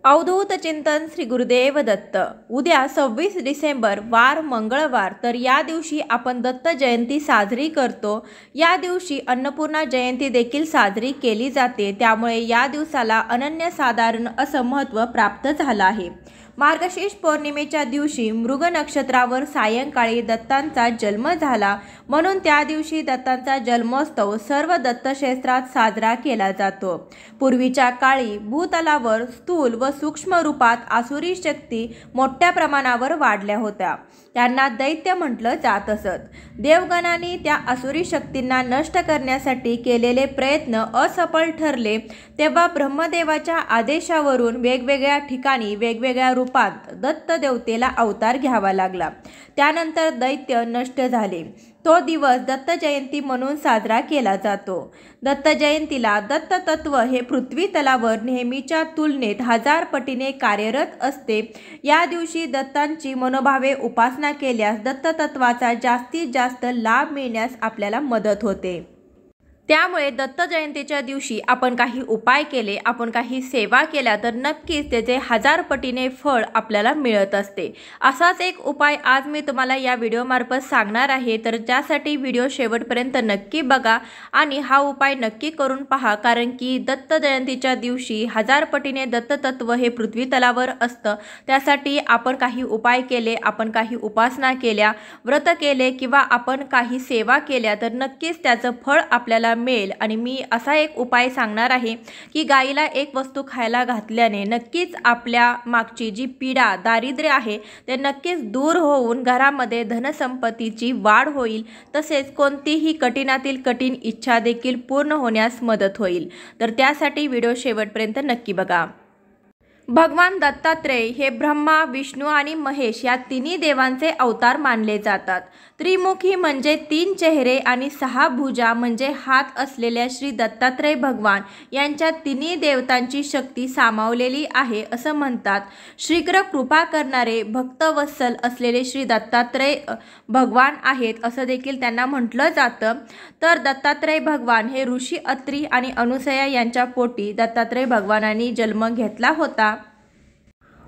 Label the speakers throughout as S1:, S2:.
S1: अवधूत चिंतन श्री गुरुदेव दत्त। उद्या 26 डिसेंबर वार मंगळवार, तर या दिवशी आपण दत्त जयंती साजरी करतो। या दिवशी अन्नपूर्णा जयंती देखील साजरी केली जाते, त्यामुळे या दिवसाला अनन्यसाधारण असं महत्त्व प्राप्त झालं आहे। मार्गशीर्ष पौर्णिमेच्या दिवशी मृग नक्षत्रावर सायंकाळी दत्तांचा जन्म झाला, म्हणून त्या दिवशी दत्तांचा जन्मोत्सव सर्व दत्तक्षेत्रात साजरा केला जातो। पूर्वीच्या काळी भूतलावर स्थूल व सूक्ष्म रूपात आसुरी शक्ती मोठ्या प्रमाणावर वाढल्या होत्या, त्यांना दैत्य म्हटलं जात असत। देवगणांनी त्या आसुरी शक्तींना नष्ट करण्यासाठी केलेले प्रयत्न असफल ठरले, तेव्हा ब्रह्मदेवाच्या आदेशावरून वेगवेगळ्या ठिकाणी वेगवेगळ्या रूपात दत्त देवतेला अवतार घ्यावा लागला। त्यानंतर दैत्य नष्ट झाले। तो दिवस दत्त जयंती म्हणून साजरा केला जातो। दत्त जयंतीला दत्त तत्व हे पृथ्वी तलावर नेहमीच्या तुलनेत 1000 पटीने कार्यरत असते। या दिवशी दत्तांची मनोभावे उपासना केल्यास दत्त तत्वाचा जास्तीत जास्त लाभ मिळण्यास आपल्याला मदत होते। त्यामुळे दत्त जयंतीच्या दिवशी आपण काही उपाय केले, आपण काही सेवा केल्या, तर नक्कीच त्याचे 1000 पटीने फळ आपल्याला मिळत असते। असाच एक उपाय आज मी तुम्हाला या व्हिडिओमार्फत सांगणार आहे, तर ज्यासाठी व्हिडिओ शेवटपर्यंत नक्की बघा आणि हा उपाय नक्की करून पहा, कारण की दत्त जयंतीच्या दिवशी 1000 पटीने दत्त तत्व हे पृथ्वी तलावर असतं। त्यासाठी आपण काही उपाय केले, आपण काही उपासना केल्या, व्रत केले किंवा आपण काही सेवा केल्या, तर नक्कीच त्याचं फळ आपल्याला मिळेल। आणि मी असा एक उपाय सांगणार आहे की गाईला एक वस्तू खायला घातल्याने नक्कीच आपल्या मागची जी पीडा दारिद्र्य आहे ते नक्कीच दूर होऊन घरामध्ये धनसंपत्तीची वाढ होईल, तसेच कोणतीही कठीणातील कठीण इच्छा देखील पूर्ण होण्यास मदत होईल। तर त्यासाठी व्हिडिओ शेवटपर्यंत नक्की बघा। भगवान दत्तात्रेय हे ब्रह्मा, विष्णू आणि महेश या तिन्ही देवांचे अवतार मानले जातात। त्रिमुखी म्हणजे 3 चेहरे आणि 6 भुजा म्हणजे हात असलेल्या श्री दत्तात्रेय भगवान यांच्या तिन्ही देवतांची शक्ती सामावलेली आहे असं म्हणतात। शीघ्र कृपा करणारे भक्तवत्सल असलेले श्री दत्तात्रेय भगवान आहेत असं देखील त्यांना म्हटलं जातं। तर दत्तात्रेय भगवान हे ऋषी अत्री आणि अनुसया यांच्या पोटी दत्तात्रेय भगवानांनी जन्म घेतला होता।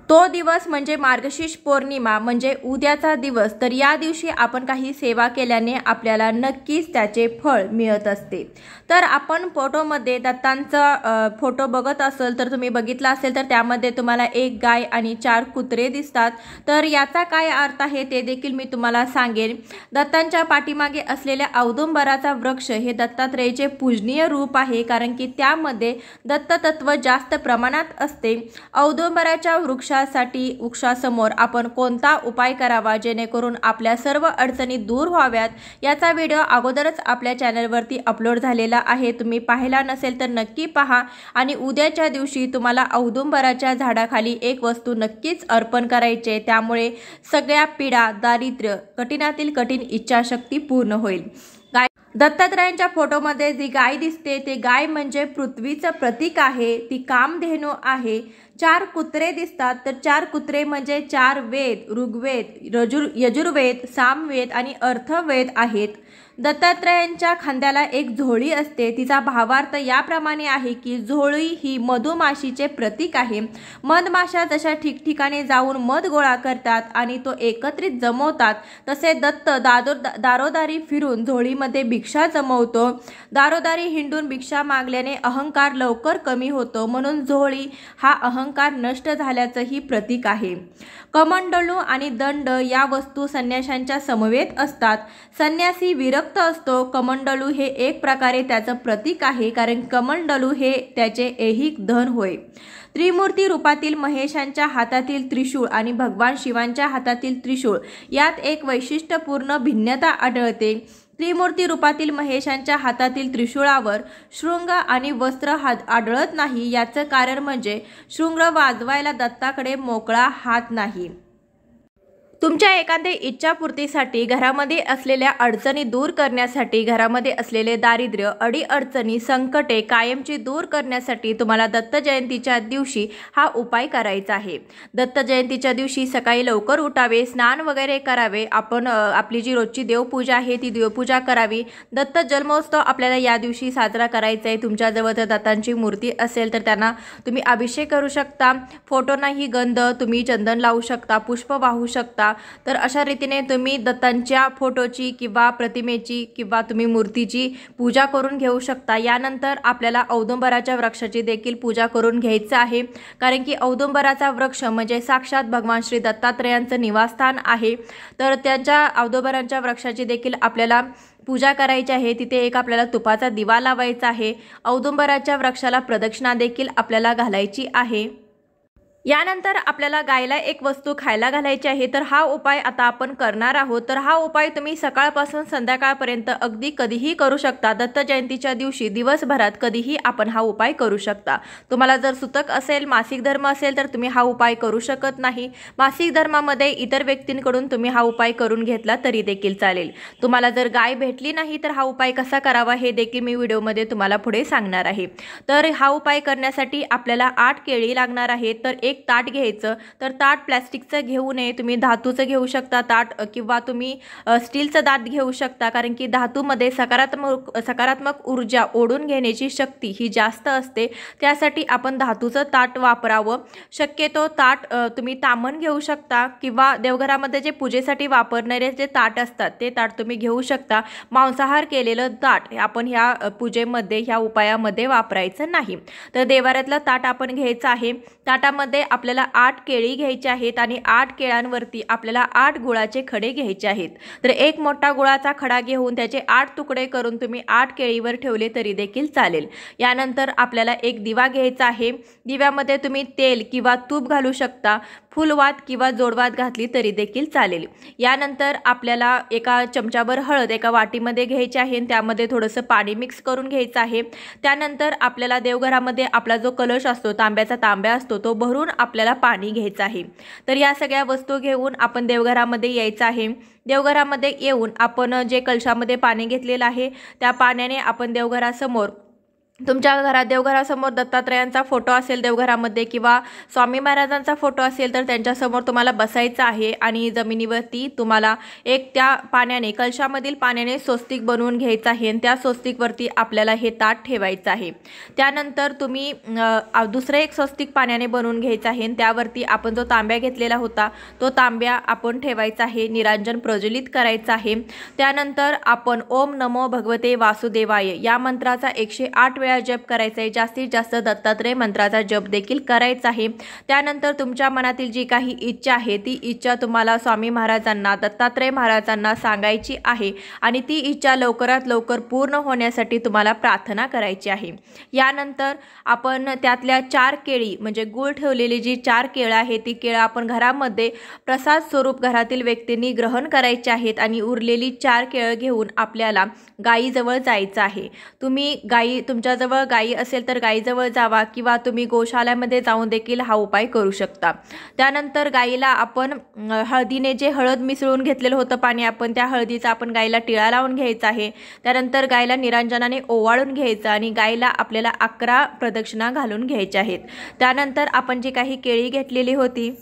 S1: तो दिवस म्हणजे मार्गशीर्ष पौर्णिमा म्हणजे उद्याचा दिवस। तर या दिवशी आपण काही सेवा केल्याने आपल्याला नक्कीच त्याचे फळ मिळत असते। तर आपण फोटोमध्ये दत्तांचा फोटो बघत असेल तर तुम्ही बघितला असेल तर त्यामध्ये तुम्हाला 1 गाय आणि 4 कुत्रे दिसतात। तर याचा काय अर्थ आहे ते देखील मी तुम्हाला सांगेन। दत्तांच्या पाठीमागे असलेल्या औदुंबराचा वृक्ष हे दत्तात्रेयचे पूजनीय रूप आहे, कारण की त्यामध्ये दत्त तत्व जास्त प्रमाणात असते। औदुंबराच्या वृक्षासमोर आपण कोणता उपाय करावा जेणेकरून आपल्या सर्व अडचणी दूर व्हाव्यात, याचा व्हिडिओ अगोदरच आपल्या चॅनलवरती अपलोड झालेला आहे। तुम्ही पाहिला नसेल तर नक्की पहा। आणि उद्याच्या दिवशी तुम्हाला औदुंबराच्या झाडाखाली एक वस्तू नक्कीच अर्पण करायचे, त्यामुळे सगळ्या पीडा, दारिद्र्य, कठीणातील कठीण इच्छाशक्ती पूर्ण होईल। दत्तात्रेयांच्या फोटोमध्ये जी गाय दिसते ते गाय म्हणजे पृथ्वीचं प्रतीक आहे, ती कामधेनू आहे। 4 कुत्रे दिसतात, तर 4 कुत्रे म्हणजे 4 वेद, ऋग्वेद, यजुर्वेद, सामवेद आणि अर्थवेद आहेत। दत्तात्रेयांच्या खांद्याला एक झोळी असते, तिचा भावार्थ याप्रमाणे आहे की झोळी ही मधुमाशीचे प्रतीक आहे। मधमाशा जशा ठिकठिकाणी जाऊन मध गोळा करतात आणि तो एकत्रित जमवतात, तसे दत्त दारोदारी फिरून झोळीमध्ये भिक्षा जमवतो। दारोदारी हिंडून भिक्षा मागल्याने अहंकार लवकर कमी होतो, म्हणून झोळी हा अहंकार नष्ट झाल्याचंही प्रतीक आहे। कमंडलू आणि दंड या वस्तू संन्याशांच्या समवेत असतात। संन्यासी विरक्त असतो। कमंडलू हे एक प्रकारे त्याचं प्रतीक आहे, कारण कमंडलू हे त्याचे ऐहिक धन होय। त्रिमूर्ती रूपातील महेशांच्या हातातील त्रिशूळ आणि भगवान शिवांच्या हातातील त्रिशूळ यात एक वैशिष्ट्यपूर्ण भिन्नता आढळते। त्रिमूर्ती रूपातील महेशांच्या हातातील त्रिशूळावर शृंग आणि वस्त्र आढळत नाही, याचं कारण म्हणजे शृंग वाजवायला दत्ताकडे मोकळा हात नाही। तुमच्या एखाद्या इच्छापूर्तीसाठी, घरामध्ये असलेल्या अडचणी दूर करण्यासाठी, घरामध्ये असलेले दारिद्र्य, अडीअडचणी, संकटे कायमची दूर करण्यासाठी तुम्हाला दत्त जयंतीच्या दिवशी हा उपाय करायचा आहे। दत्त जयंतीच्या दिवशी सकाळी लवकर उठावे, स्नान वगैरे करावे, आपण आपली जी रोजची देवपूजा आहे ती देवपूजा करावी। दत्त जन्मोत्सव आपल्याला या दिवशी साजरा करायचा आहे। तुमच्याजवळ जर दत्तांची मूर्ती असेल तर त्यांना तुम्ही अभिषेक करू शकता, फोटोनाही गंध, तुम्ही चंदन लावू शकता, पुष्प वाहू शकता। तर अशा रीतीने तुम्ही दत्तांच्या फोटोची किंवा प्रतिमेची किंवा तुम्ही मूर्तीची पूजा करून घेऊ शकता। यानंतर आपल्याला औदुंबराच्या वृक्षाची देखील पूजा करून घ्यायचं आहे, कारण की औदुंबराचा वृक्ष म्हणजे साक्षात भगवान श्री दत्तात्रेयांचं निवासस्थान आहे। तर त्यांच्या औदुंबराच्या वृक्षाची देखील आपल्याला पूजा करायची आहे। तिथे एक आपल्याला तुपाचा दिवा लावायचा आहे। औदुंबराच्या वृक्षाला प्रदक्षिणा देखील आपल्याला घालायची आहे। यानंतर आपल्याला गायला एक वस्तू खायला घालायची आहे। तर हा उपाय आता आपण करणार आहोत। तर हा उपाय तुम्ही सकाळपासून संध्याकाळपर्यंत अगदी कधीही करू शकता। दत्त जयंतीच्या दिवशी दिवसभरात कधीही आपण हा उपाय करू शकता। तुम्हाला जर सुतक असेल, मासिक धर्म असेल तर तुम्ही हा उपाय करू शकत नाही। मासिक धर्मामध्ये इतर व्यक्तींकडून तुम्ही हा उपाय करून घेतला तरी देखील चालेल। तुम्हाला जर गाय भेटली नाही तर हा उपाय कसा करावा हे देखील मी व्हिडिओमध्ये तुम्हाला पुढे सांगणार आहे। तर हा उपाय करण्यासाठी आपल्याला 8 केळी लागणार आहेत। तर एक ताट घ्यायचं, तर ताट प्लास्टिकचं घेऊ नये, तुम्ही धातूचं घेऊ शकता ताट, किंवा तुम्ही स्टीलचं ताट घेऊ शकता, कारण की धातूमध्ये सकारात्मक ऊर्जा ओढून घेण्याची शक्ती ही जास्त असते। त्यासाठी आपण धातूचं ताट वापरावं। शक्यतो ताट तुम्ही ताम्हण घेऊ शकता, किंवा देवघरामध्ये जे पूजेसाठी वापरणारे जे ताट असतात ते ताट तुम्ही घेऊ शकता। मांसाहार केलेलं ताट आपण ह्या पूजेमध्ये, ह्या उपायामध्ये वापरायचं नाही। तर देवाऱ्यातलं ताट आपण घ्यायचं आहे। ताटामध्ये आपल्याला 8 केळी घ्यायची आहेत आणि 8 केळ्यांवरती आपल्याला 8 गुळाचे खडे घ्यायचे आहेत। तर एक मोठा गुळाचा खडा घेऊन त्याचे 8 तुकडे करून तुम्ही 8 केळीवर ठेवले तरी देखील चालेल। यानंतर आपल्याला एक दिवा घ्यायचा आहे। दिव्यामध्ये तुम्ही तेल किंवा तूप घालू शकता, फुलवात किंवा जोडवात घातली तरी देखील चालेल। यानंतर आपल्याला एका चमचाभर हळद एका वाटीमध्ये घ्यायची आहे, त्यामध्ये थोडंसं पाणी मिक्स करून घ्यायचं आहे। त्यानंतर आपल्याला देवघरामध्ये आपला जो कलश असतो, तांब्याचा तांब्या असतो, तो भरून आपल्याला पाणी घ्यायचं आहे। तर या सगळ्या वस्तू घेऊन आपण देवघरामध्ये यायचं आहे। देवघरामध्ये येऊन आपण जे कलशामध्ये पाणी घेतलेलं आहे त्या पाण्याने आपण देवघरासमोर, तुमच्या घरात देवघरासमोर दत्तात्रेयांचा फोटो असेल देवघरामध्ये, किंवा स्वामी महाराजांचा फोटो असेल तर त्यांच्यासमोर तुम्हाला बसायचं आहे आणि जमिनीवरती तुम्हाला एक त्या पाण्याने, कलशामधील पाण्याने स्वस्तिक बनवून घ्यायचं आहे आणि त्या स्वस्तिकवरती आपल्याला हे ताट ठेवायचं आहे। त्यानंतर तुम्ही दुसरं एक स्वस्तिक पाण्याने बनवून घ्यायचं आहे आणि त्यावरती आपण जो तांब्या घेतलेला होता तो तांब्या आपण ठेवायचा आहे, निरांजन प्रज्वलित करायचं आहे। त्यानंतर आपण ओम नमो भगवते वासुदेवाय या मंत्राचा 108 वेळा जप करायचा आहे। जास्तीत जास्त दत्तात्रेय मंत्राचा जप देखील करायचा आहे। त्यानंतर तुमच्या मनातील जी काही इच्छा आहे ती इच्छा तुम्हाला स्वामी महाराजांना, दत्तात्रेय महाराजांना सांगायची आहे आणि ती इच्छा लवकरात लवकर पूर्ण होण्यासाठी तुम्हाला प्रार्थना करायची आहे। यानंतर आपण त्यातल्या 4 केळी, म्हणजे गुळ ठेवलेली जी 4 केळं आहे ती केळं आपण घरामध्ये प्रसाद स्वरूप घरातील व्यक्तींनी ग्रहण करायचे आहेत आणि उरलेली 4 केळं घेऊन आपल्याला गायीजवळ जायचं आहे। तुम्ही तुमच्याजवळ गायी असेल तर गायीजवळ जावा, किंवा तुम्ही गोशाळेमध्ये जाऊन देखील हा उपाय करू शकता। त्यानंतर गायीला आपण हळदीने, जे हळद मिसळून घेतलेलं होतं पाणी, आपण त्या हळदीचा आपण गायीला टिळा लावून घ्यायचा आहे। त्यानंतर गायीला निरांजनाने ओवाळून घ्यायचं आणि गायीला आपल्याला 11 प्रदक्षिणा घालून घ्यायच्या आहेत। त्यानंतर आपण जी काही केळी घेतलेली होती,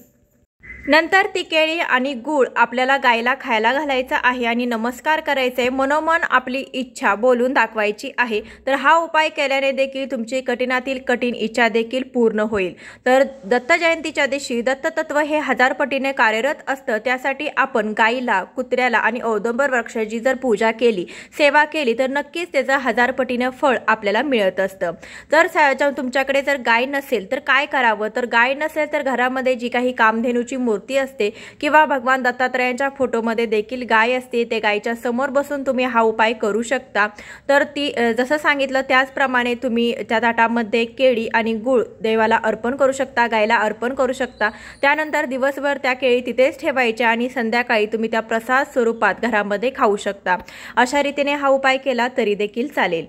S1: नंतर ती केळी आणि गूळ आपल्याला गायला खायला घालायचा आहे आणि नमस्कार करायचे, मनोमन आपली इच्छा बोलून दाखवायची आहे। तर हा उपाय केल्याने देखील तुमची कठीणातील कठीण इच्छा देखील पूर्ण होईल। तर दत्त जयंतीच्या दिवशी दत्ततत्व हे 1000 पटीने कार्यरत असतं। त्यासाठी आपण गायीला, कुत्र्याला आणि औदुंबर वृक्षाची जर पूजा केली, सेवा केली तर नक्कीच त्याचं 1000 पटीने फळ आपल्याला मिळत असतं। जर तुमच्याकडे जर गाय नसेल तर काय करावं, तर गाय नसेल तर घरामध्ये जी काही कामधेनूची मूर्ती असते किंवा भगवान दत्तात्रेयांच्या फोटोमध्ये देखील गाय असते, ते गायीच्या समोर बसून तुम्ही हा उपाय करू शकता। तर ती जसं सांगितलं त्याचप्रमाणे तुम्ही त्या ताटामध्ये केळी आणि गूळ देवाला अर्पण करू शकता, गायला अर्पण करू शकता। त्यानंतर दिवसभर त्या केळी तिथेच ठेवायच्या आणि संध्याकाळी तुम्ही त्या प्रसाद स्वरूपात घरामध्ये खाऊ शकता। अशा रीतीने हा उपाय केला तरी देखील चालेल।